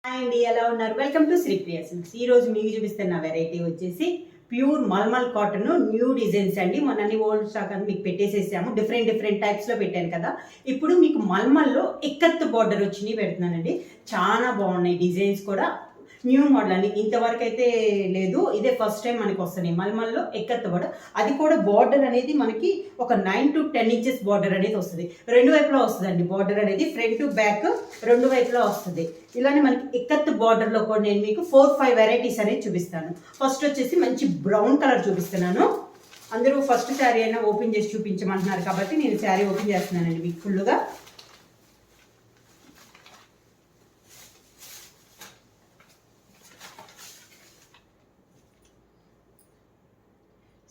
Hi అండి, ఎలా ఉన్నారు? Welcome to Sripriya silks. ఈ రోజు మీకు చూపిస్తున్న వెరైటీ వచ్చేసి pure malmal cotton new designs అండి. మొన్న ఓల్డ్ స్టాక్ అని మీకు పెట్టేసేసాము. డిఫరెంట్ టైప్స్ లో పెట్టాను కదా. ఇప్పుడు మీకు మల్మల్లో ఇక్కత్ బార్డర్ వచ్చినాయి పెడుతున్నానండి. చాలా బాగున్నాయి డిజైన్స్ కూడా. న్యూ మోడల్ అండి, ఇంతవరకు అయితే లేదు, ఇదే ఫస్ట్ టైం మనకి వస్తున్నాయి మల్మల్లో ఎక్కత్ బార్డర్. అది కూడా బార్డర్ అనేది మనకి ఒక 9 to 10 ఇంచెస్ బార్డర్ అనేది వస్తుంది. రెండు వైపులా వస్తుంది అండి బార్డర్ అనేది, ఫ్రంట్ బ్యాక్ రెండు వైపులా వస్తుంది. ఇలానే మనకి ఇక్కత్ బార్డర్ లో కూడా నేను మీకు 4-5 వెరైటీస్ అనేది చూపిస్తాను. ఫస్ట్ వచ్చేసి మంచి బ్రౌన్ కలర్ చూపిస్తున్నాను. అందరూ ఫస్ట్ శారీ అయినా ఓపెన్ చేసి చూపించమంటున్నారు కాబట్టి నేను శారీ ఓపెన్ చేస్తున్నానండి మీకు ఫుల్గా.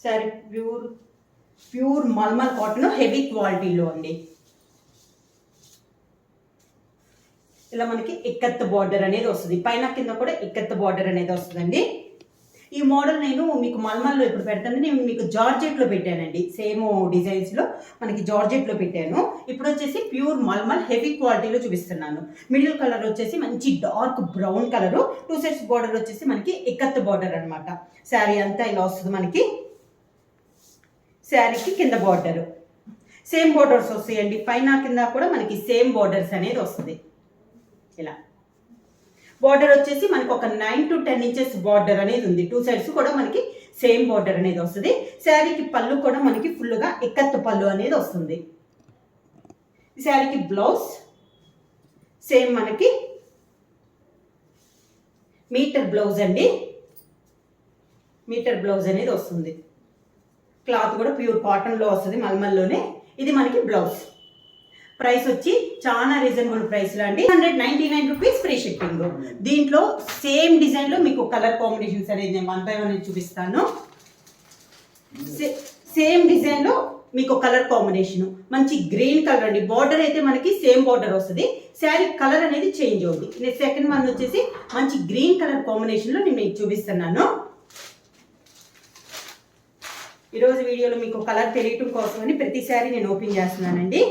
Sari pure malmal cotton heavy క్వాలిటీలో అండి. ఇలా మనకి ఇక్కత్ బార్డర్ అనేది వస్తుంది, పైన కింద కూడా ఇక్కత్ బార్డర్ అనేది వస్తుందండి. ఈ మోడల్ నేను మీకు మల్మల్లో ఇప్పుడు పెడతాను. నేను మీకు జార్జెట్లో పెట్టానండి, సేమ్ డిజైన్స్లో మనకి జార్జెట్లో పెట్టాను. ఇప్పుడు వచ్చేసి ప్యూర్ మల్మల్ హెవీ క్వాలిటీలో చూపిస్తున్నాను. మిడిల్ కలర్ వచ్చేసి మంచి dark brown colour, 2 sets border వచ్చేసి మనకి ఇక్కత్ బార్డర్ అనమాట. శారీ అంతా ఇలా వస్తుంది మనకి. శారీకి కింద బార్డర్ సేమ్ బార్డర్స్ వస్తాయండి, పైన కింద కూడా మనకి సేమ్ బార్డర్స్ అనేది వస్తుంది. ఇలా బార్డర్ వచ్చేసి మనకి ఒక 9 to 10 ఇంచెస్ బార్డర్ అనేది ఉంది. 2 sides కూడా మనకి సేమ్ బార్డర్ అనేది వస్తుంది. శారీకి పళ్ళు కూడా మనకి ఫుల్గా ఇక్కత్ పళ్ళు అనేది వస్తుంది. శారీకి బ్లౌజ్ సేమ్ మనకి మీటర్ బ్లౌజ్ అండి, మీటర్ బ్లౌజ్ అనేది వస్తుంది. క్లాత్ కూడా ప్యూర్ కాటన్లో వస్తుంది మల్మల్లోనే. ఇది మనకి బ్లౌజ్. ప్రైస్ వచ్చి చాలా రీజనబుల్ ప్రైస్లో అండి, 199 రూపీస్ ఫ్రీ షిప్పింగ్. దీంట్లో సేమ్ డిజైన్లో మీకు కలర్ కాంబినేషన్స్ అనేది నేను 1 by 1 చూపిస్తాను. సేమ్ డిజైన్లో మీకు కలర్ కాంబినేషన్ మంచి గ్రీన్ కలర్ అండి. బార్డర్ అయితే మనకి సేమ్ బార్డర్ వస్తుంది, శారీ కలర్ అనేది చేంజ్ అవుతుంది. సెకండ్ వన్ వచ్చేసి మంచి గ్రీన్ కలర్ కాంబినేషన్లో నేను మీకు చూపిస్తున్నాను. ఈరోజు వీడియోలో మీకు కలర్ తెలియటం కోసమని ప్రతిసారి నేను ఓపెన్ చేస్తున్నానండి.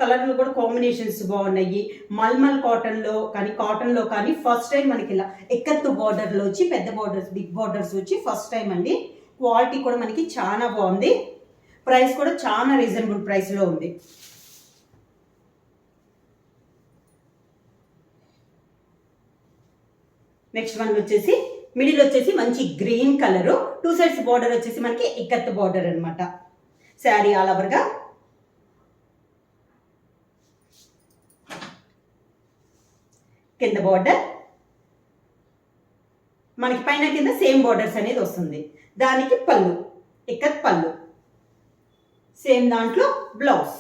కలర్లు కూడా కాంబినేషన్స్ బాగున్నాయి. మల్మల్ కాటన్లో కానీ ఫస్ట్ టైం మనకి ఇలా ఎక్కత్తు బార్డర్లో వచ్చి పెద్ద బార్డర్స్ బిగ్ బార్డర్స్ వచ్చి ఫస్ట్ టైం అండి. క్వాలిటీ కూడా మనకి చాలా బాగుంది, ప్రైస్ కూడా చాలా రీజనబుల్ ప్రైస్లో ఉంది. నెక్స్ట్ వన్ వచ్చేసి మిడిల్ వచ్చేసి మంచి గ్రీన్ కలరు, 2 sides బార్డర్ వచ్చేసి మనకి ఇక్కత్ బార్డర్ అనమాట. శారీ ఆల్ ఓవర్గా కింద బార్డర్ మనకి పైన కింద సేమ్ బార్డర్స్ అనేది వస్తుంది. దానికి పళ్ళు ఇక్కత్ పళ్ళు, సేమ్ దాంట్లో బ్లౌజ్.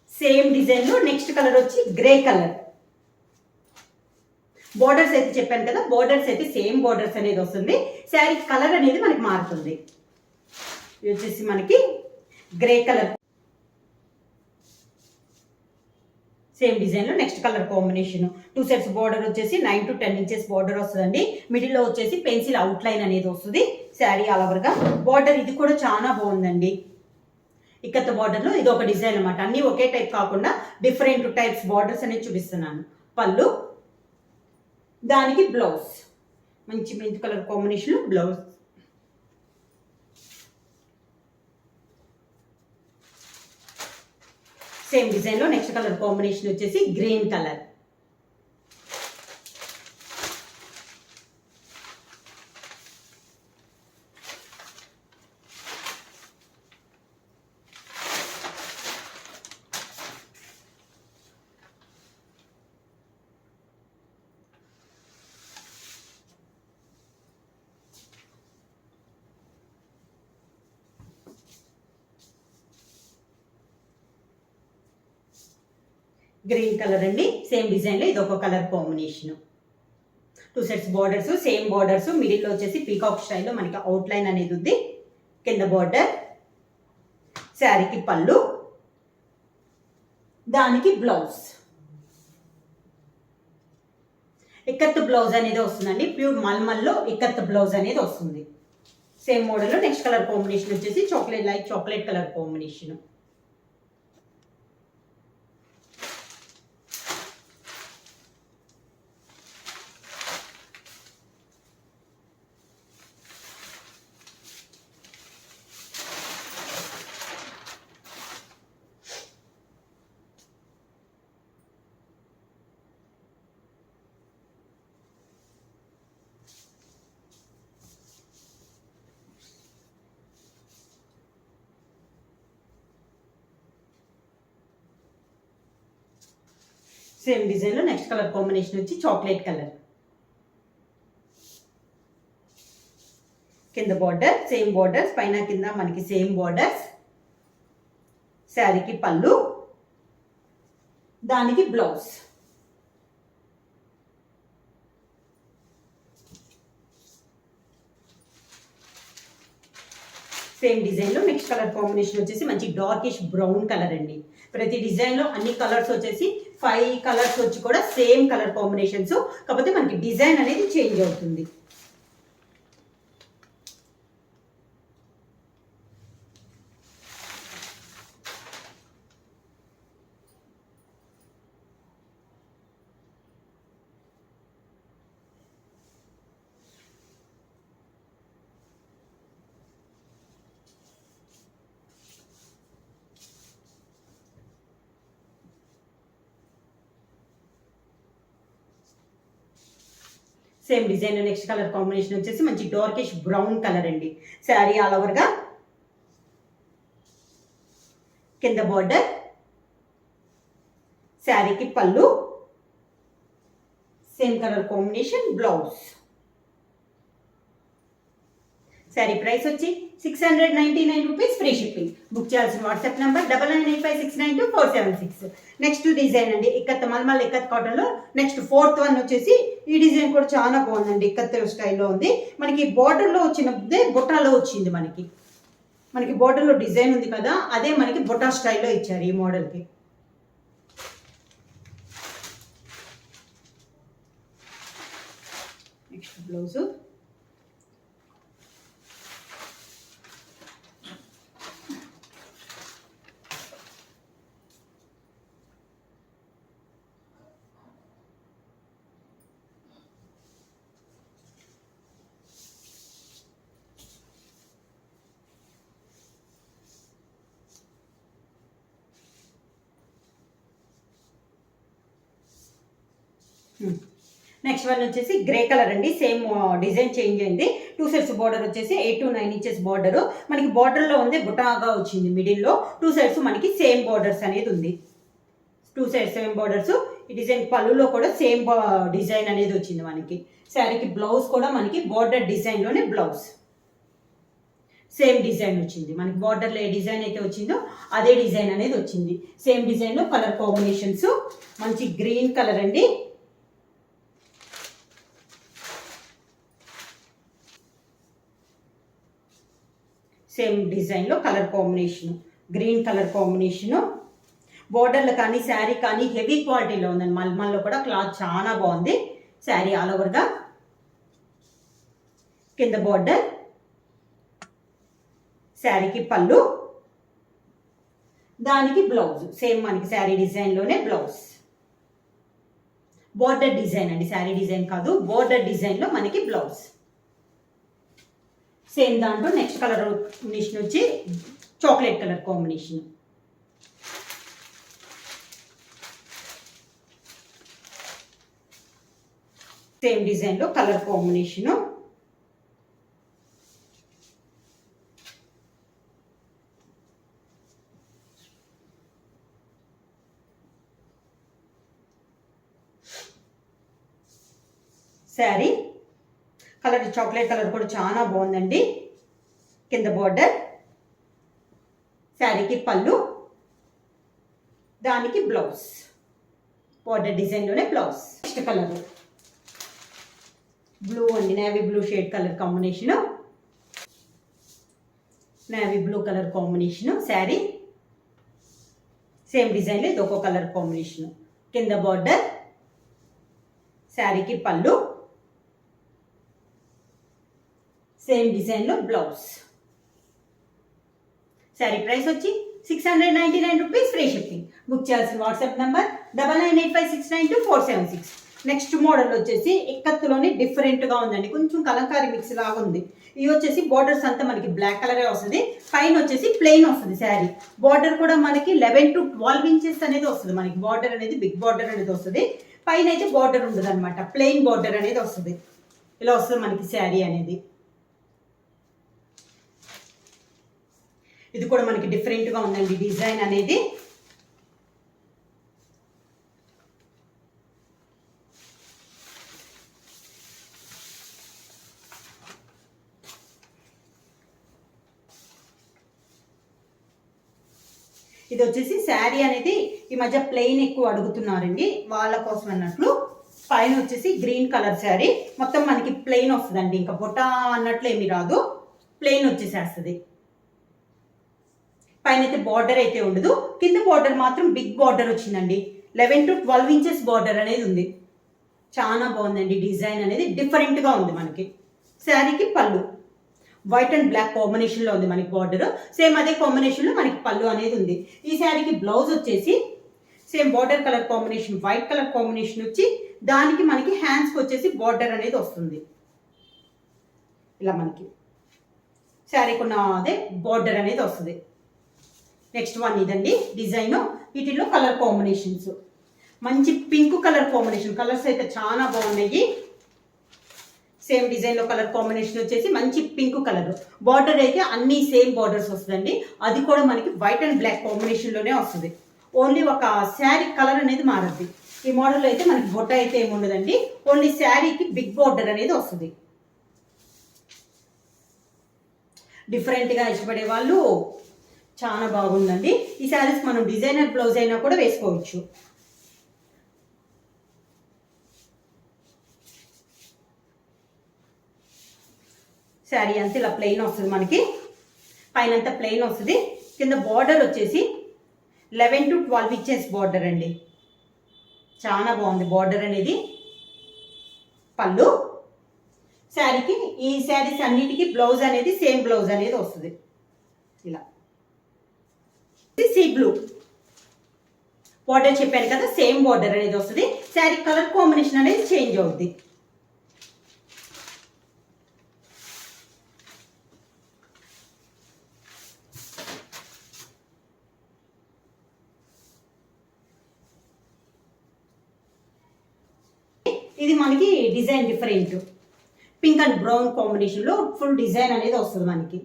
సేమ్ డిజైన్లో నెక్స్ట్ కలర్ వచ్చి గ్రే కలర్. బార్డర్స్ అయితే చెప్పాను కదా, బార్డర్స్ అయితే సేమ్ బార్డర్స్ అనేది వస్తుంది. శారీ కలర్ అనేది మనకి మారుతుంది. ఇది వచ్చేసి మనకి గ్రే కలర్, సేమ్ డిజైన్లో next colour combination. 2 sets border వచ్చేసి 9 to 10 ఇంచెస్ బార్డర్ వస్తుందండి. మిడిల్లో వచ్చేసి పెన్సిల్ అవుట్ లైన్ అనేది వస్తుంది. శారీ ఆల్ ఓవర్గా బార్డర్ ఇది కూడా చాలా బాగుందండి. ఇక్కత్ బార్డర్లో ఇది ఒక డిజైన్ అనమాట. అన్ని ఒకే టైప్ కాకుండా డిఫరెంట్ టైప్స్ బార్డర్స్ అనేది చూపిస్తున్నాను. పళ్ళు, దానికి బ్లౌజ్ మంచి mint colour combination blouse. Same డిజైన్లో నెక్స్ట్ కలర్ కాంబినేషన్ వచ్చేసి గ్రీన్ కలర్. గ్రీన్ కలర్ అండి, సేమ్ డిజైన్లో ఇది ఒక colour combination. 2 sets borders same borders, మిడిల్లో వచ్చేసి పీకాక్ స్టైల్లో మనకి అవుట్ లైన్ అనేది ఉంది. కింద బార్డర్, శారీకి పళ్ళు, దానికి బ్లౌజ్. ఇక్కత్ బ్లౌజ్ అనేది వస్తుందండి. ప్యూర్ మల్మల్లో ఇక్కత్ బ్లౌజ్ అనేది వస్తుంది. సేమ్ మోడల్లో నెక్స్ట్ కలర్ కాంబినేషన్ వచ్చేసి light chocolate colour combination. Same డిజైన్లో నెక్స్ట్ కలర్ కాంబినేషన్ వచ్చి చాక్లెట్ కలర్. కింద బార్డర్ సేమ్ బార్డర్స్, పైన కింద మనకి సేమ్ బార్డర్స్. శారీకి పళ్ళు, దానికి బ్లౌజ్. సేమ్ డిజైన్లో నెక్స్ట్ కలర్ కాంబినేషన్ వచ్చేసి మంచి డార్కిష్ బ్రౌన్ కలర్ అండి. ప్రతి డిజైన్లో అన్ని కలర్స్ వచ్చేసి 5 కలర్స్ వచ్చి కూడా సేమ్ కలర్ కాంబినేషన్స్, కాకపోతే మనకి డిజైన్ అనేది చేంజ్ అవుతుంది. Same design next colour combination వచ్చేసి మంచి డార్కిష్ బ్రౌన్ కలర్ అండి. శారీ ఆల్ ఓవర్గా కింద బార్డర్, శారీకి పళ్ళు, same colour combination blouse. Sari price వచ్చి 699 రూపీస్, ఫ్రీ షిప్పింగ్. బుక్ చేయాల్సిన వాట్సాప్ నెంబర్ 9985692476. నెక్స్ట్ డిజైన్ అండి ఇక్కత్ మల్మల్ ఇక్కత్ కాటన్లో నెక్స్ట్ 4th వన్ వచ్చేసి ఈ డిజైన్ కూడా చాలా బాగుందండి. ఇక్కత్ స్టైల్లో ఉంది. మనకి బార్డర్లో వచ్చినదే బుట్టాలో వచ్చింది. మనకి బార్డర్లో డిజైన్ ఉంది కదా, అదే మనకి బుట్టా స్టైల్లో ఇచ్చారు ఈ మోడల్కి. నెక్స్ట్ బ్లౌజు, నెక్స్ట్ వన్ వచ్చేసి గ్రే కలర్ అండి. సేమ్ డిజైన్ చేంజ్ అయింది. 2 సెట్స్ బార్డర్ వచ్చేసి 8 to 9 ఇంచెస్ బార్డర్. మనకి బార్డర్లో ఉంది బుటాగా వచ్చింది. మిడిల్లో 2 సైడ్స్ మనకి సేమ్ బార్డర్స్ అనేది ఉంది. 2 సైడ్స్ సేమ్ బార్డర్స్. ఈ డిజైన్ పళ్ళులో కూడా సేమ్ డిజైన్ అనేది వచ్చింది మనకి. శారీకి బ్లౌజ్ కూడా మనకి బార్డర్ డిజైన్లోనే బ్లౌజ్. సేమ్ డిజైన్ వచ్చింది మనకి. బార్డర్లో ఏ డిజైన్ అయితే వచ్చిందో అదే డిజైన్ అనేది వచ్చింది. సేమ్ డిజైన్లో కలర్ కాంబినేషన్స్ మంచి గ్రీన్ కలర్ అండి. సేమ్ డిజైన్లో colour combination green colour combination. బోర్డర్లు కానీ శారీ కానీ హెవీ క్వాలిటీలో ఉందండి. మల్మల్లో కూడా క్లాత్ చాలా బాగుంది. శారీ ఆల్ ఓవర్గా కింద బోర్డర్, శారీకి పళ్ళు, దానికి బ్లౌజ్. సేమ్ మనకి శారీ డిజైన్లోనే బ్లౌజ్. బోర్డర్ డిజైన్ అండి, శారీ డిజైన్ కాదు, బోర్డర్ డిజైన్లో మనకి బ్లౌజ్. సేమ్ దాంట్లో నెక్స్ట్ కలర్ కాంబినేషన్ వచ్చి చాక్లెట్ కలర్ కాంబినేషన్. సేమ్ డిజైన్లో colour combination. Sari colour chocolate colour కూడా చాలా బాగుందండి. కింద బార్డర్, శారీకి పళ్ళు, దానికి బ్లౌజ్. బార్డర్ డిజైన్లోనే బ్లౌజ్. నెక్స్ట్ కలర్ బ్లూ అండి, navy blue shade colour combination. Navy blue colour combination. Sari same డిజైన్లో ఇది ఒక్కో కలర్ కాంబినేషను. కింద బార్డర్, శారీకి పళ్ళు, సేమ్ డిజైన్లో బ్లౌజ్. శారీ ప్రైస్ వచ్చి 699 రూపీస్, ఫ్రీ షిప్పింగ్. బుక్ చేయాల్సిన వాట్సాప్ నెంబర్ 9985692476. నెక్స్ట్ మోడల్ వచ్చేసి ఇక్కత్తులోనే డిఫరెంట్గా ఉందండి, కొంచెం కలంకారీ మిక్స్ లాగా ఉంది. ఇది వచ్చేసి బోర్డర్స్ అంతా మనకి బ్లాక్ కలరే వస్తుంది, పైన వచ్చేసి ప్లెయిన్ వస్తుంది శారీ. బార్డర్ కూడా మనకి 11 to 12 ఇంచెస్ అనేది వస్తుంది మనకి. బార్డర్ అనేది బిగ్ బార్డర్ అనేది వస్తుంది, పైన అయితే బార్డర్ ఉండదు అనమాట, ప్లెయిన్ బార్డర్ అనేది వస్తుంది. ఇలా వస్తుంది మనకి శారీ అనేది. ఇది కూడా మనకి డిఫరెంట్గా ఉందండి డిజైన్ అనేది. ఇది వచ్చేసి శారీ అనేది ఈ మధ్య ప్లెయిన్ ఎక్కువ అడుగుతున్నారండి, వాళ్ళ కోసం అన్నట్లు. పైన వచ్చేసి గ్రీన్ కలర్ శారీ, మొత్తం మనకి ప్లెయిన్ వస్తుందండి, ఇంకా బొటా అన్నట్లు ఏమి రాదు, ప్లెయిన్ వచ్చేసేస్తుంది. పైన అయితే బార్డర్ అయితే ఉండదు, కింద బార్డర్ మాత్రం బిగ్ బార్డర్ వచ్చిందండి, 11 to 12 ఇంచెస్ బార్డర్ అనేది ఉంది. చాలా బాగుందండి డిజైన్ అనేది, డిఫరెంట్గా ఉంది మనకి. శారీకి పళ్ళు వైట్ అండ్ బ్లాక్ కాంబినేషన్లో ఉంది మనకి బార్డర్, సేమ్ అదే కాంబినేషన్లో మనకి పళ్ళు అనేది ఉంది. ఈ శారీకి బ్లౌజ్ వచ్చేసి same border colour combination, white colour combination వచ్చి దానికి మనకి హ్యాండ్స్కి వచ్చేసి బార్డర్ అనేది వస్తుంది. ఇలా మనకి శారీకి ఉన్న అదే బార్డర్ అనేది వస్తుంది. నెక్స్ట్ వన్ ఇదండి డిజైన్, వీటిలో కలర్ కాంబినేషన్స్ మంచి పింక్ కలర్ కాంబినేషన్, కలర్స్ అయితే చాలా బాగున్నాయి. సేమ్ డిజైన్లో కలర్ కాంబినేషన్ వచ్చేసి మంచి పింక్ కలర్, బార్డర్ అయితే అన్ని సేమ్ బార్డర్స్ వస్తుందండి, అది కూడా మనకి వైట్ అండ్ బ్లాక్ కాంబినేషన్లోనే వస్తుంది. ఓన్లీ ఒక శారీ కలర్ అనేది మారద్ది. ఈ మోడల్లో అయితే మనకి బొట్ట అయితే ఏమి ఉండదండి, ఓన్లీ శారీకి బిగ్ బార్డర్ అనేది వస్తుంది. డిఫరెంట్గా ఇష్టపడే వాళ్ళు చాలా బాగుందండి. ఈ శారీస్ మనం డిజైనర్ బ్లౌజ్ అయినా కూడా వేసుకోవచ్చు. శారీ అంతా ఇలా ప్లెయిన్ వస్తుంది మనకి, పైన అంతా ప్లెయిన్ వస్తుంది. కింద బార్డర్ వచ్చేసి 11 to 12 ఇంచెస్ బార్డర్ అండి, చాలా బాగుంది బార్డర్ అనేది. పళ్ళు, శారీకి ఈ శారీస్ అన్నిటికీ బ్లౌజ్ అనేది సేమ్ బ్లౌజ్ అనేది వస్తుంది. ఇలా సీ బ్లూ బార్డర్ చెప్పాను కదా, సేమ్ బార్డర్ అనేది వస్తుంది. శారీ కలర్ కాంబినేషన్ అనేది చేంజ్ అవుద్ది. ఇది మనకి design different, pink and brown కాంబినేషన్లో ఫుల్ డిజైన్ అనేది వస్తుంది మనకి.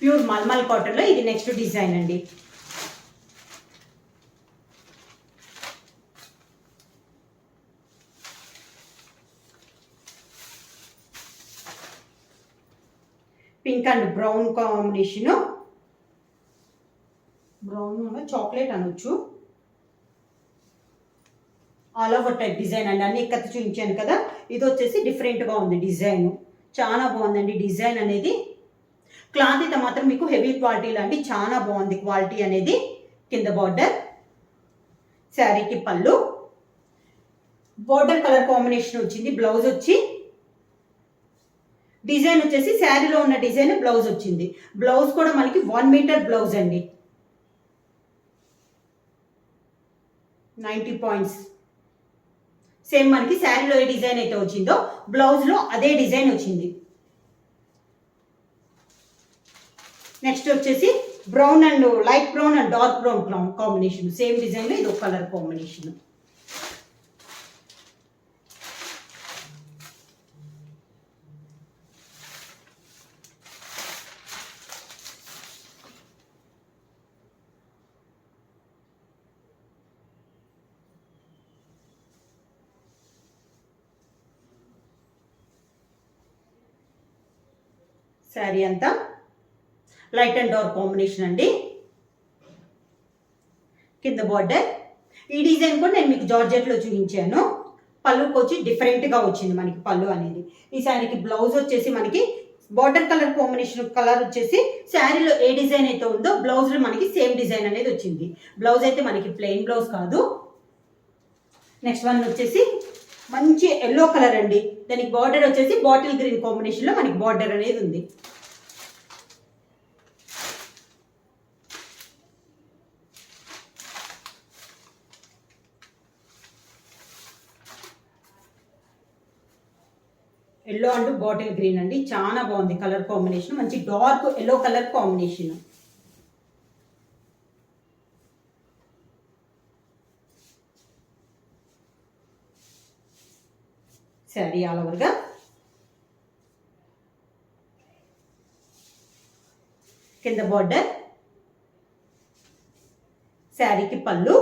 ప్యూర్ మల్మల్ కాటన్లో ఇది నెక్స్ట్ డిజైన్ అండి. Pink and brown combination, brown chocolate అనొచ్చు. ఆల్ ఓవర్ టైప్ డిజైన్ అండి, అన్ని ఎక్కత్తి చూపించాను కదా. ఇది వచ్చేసి డిఫరెంట్గా ఉంది డిజైన్, చాలా బాగుందండి డిజైన్ అనేది. క్లాత్ అయితే మాత్రం మీకు హెవీ క్వాలిటీ లాంటి చాలా బాగుంది క్వాలిటీ అనేది. కింద బార్డర్, శారీకి పళ్ళు, బార్డర్ కలర్ కాంబినేషన్ వచ్చింది. బ్లౌజ్ వచ్చి డిజైన్ వచ్చేసి శారీలో ఉన్న డిజైన్ బ్లౌజ్ వచ్చింది. బ్లౌజ్ కూడా మనకి 1 మీటర్ బ్లౌజ్ అండి, 90 పాయింట్స్. సేమ్ మనకి శారీలో ఏ డిజైన్ అయితే వచ్చిందో బ్లౌజ్లో అదే డిజైన్ వచ్చింది. నెక్స్ట్ వచ్చేసి brown and light brown and dark brown combination, same డిజైన్లో ఇది ఒక కలర్ కాంబినేషన్. శారీ అంతా లైట్ అండ్ డార్క్ కాంబినేషన్ అండి. కింద బార్డర్, ఈ డిజైన్ కూడా నేను మీకు జార్జెట్లో చూపించాను. పళ్ళుకి వచ్చి డిఫరెంట్గా వచ్చింది మనకి పళ్ళు అనేది. ఈ శారీకి బ్లౌజ్ వచ్చేసి మనకి బార్డర్ కలర్ కాంబినేషన్ కలర్ వచ్చేసి శారీలో ఏ డిజైన్ అయితే ఉందో బ్లౌజ్లో మనకి సేమ్ డిజైన్ అనేది వచ్చింది. బ్లౌజ్ అయితే మనకి ప్లెయిన్ బ్లౌజ్ కాదు. నెక్స్ట్ వన్ వచ్చేసి మంచి ఎల్లో కలర్ అండి. దానికి బార్డర్ వచ్చేసి బాటిల్ గ్రీన్ కాంబినేషన్ లో మనకి బార్డర్ అనేది ఉంది. ఎల్లో అండ్ బాటిల్ గ్రీన్ అండి, చాలా బాగుంది కలర్ కాంబినేషన్. మంచి dark yellow colour combination. Sari all ఓవర్గా కింద బార్డర్, శారీకి పళ్ళు,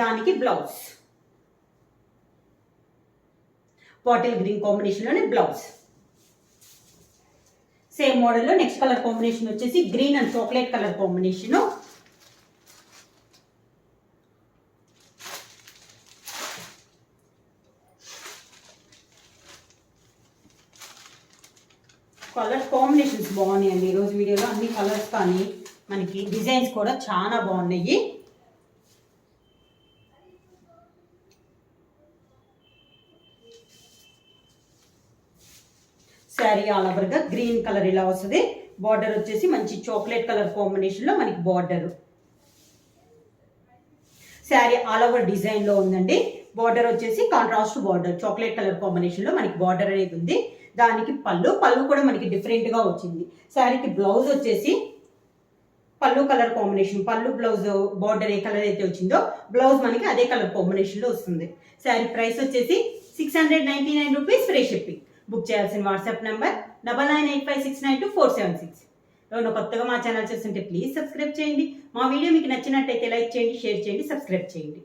దానికి బ్లౌజ్ బాటిల్ గ్రీన్ కాంబినేషన్ లోనే బ్లౌజ్. సేమ్ మోడల్లో నెక్స్ట్ కలర్ కాంబినేషన్ వచ్చేసి green and chocolate colour combination. Colour combinations బాగున్నాయండి ఈరోజు వీడియోలో. అన్ని కలర్స్ కానీ మనకి డిజైన్స్ కూడా చాలా బాగున్నాయి. శారీ ఆల్ ఓవర్గా గ్రీన్ కలర్ ఇలా వస్తుంది. బార్డర్ వచ్చేసి మంచి చాక్లెట్ కలర్ కాంబినేషన్ లో మనకి border. Sari all over design లో ఉందండి. బార్డర్ వచ్చేసి contrast border, chocolate colour combination లో మనకి బార్డర్ అనేది ఉంది. దానికి పళ్ళు కూడా మనకి డిఫరెంట్ గా వచ్చింది. శారీకి బ్లౌజ్ వచ్చేసి పళ్ళు కలర్ కాంబినేషన్, పళ్ళు బ్లౌజ్ బార్డర్ ఏ కలర్ అయితే వచ్చిందో బ్లౌజ్ మనకి అదే కలర్ కాంబినేషన్ లో వస్తుంది. శారీ ప్రైస్ వచ్చేసి 699 రూపీస్, ఫ్రీ షిప్పింగ్. బుక్ చేయాల్సిన వాట్సాప్ నెంబర్ 9985692476. ఎవరైనా కొత్తగా మా ఛానల్ చూస్తుంటే ప్లీజ్ సబ్స్క్రైబ్ చేయండి. మా వీడియో మీకు నచ్చినట్టయితే లైక్ చేయండి, షేర్ చేయండి, సబ్స్క్రైబ్ చేయండి.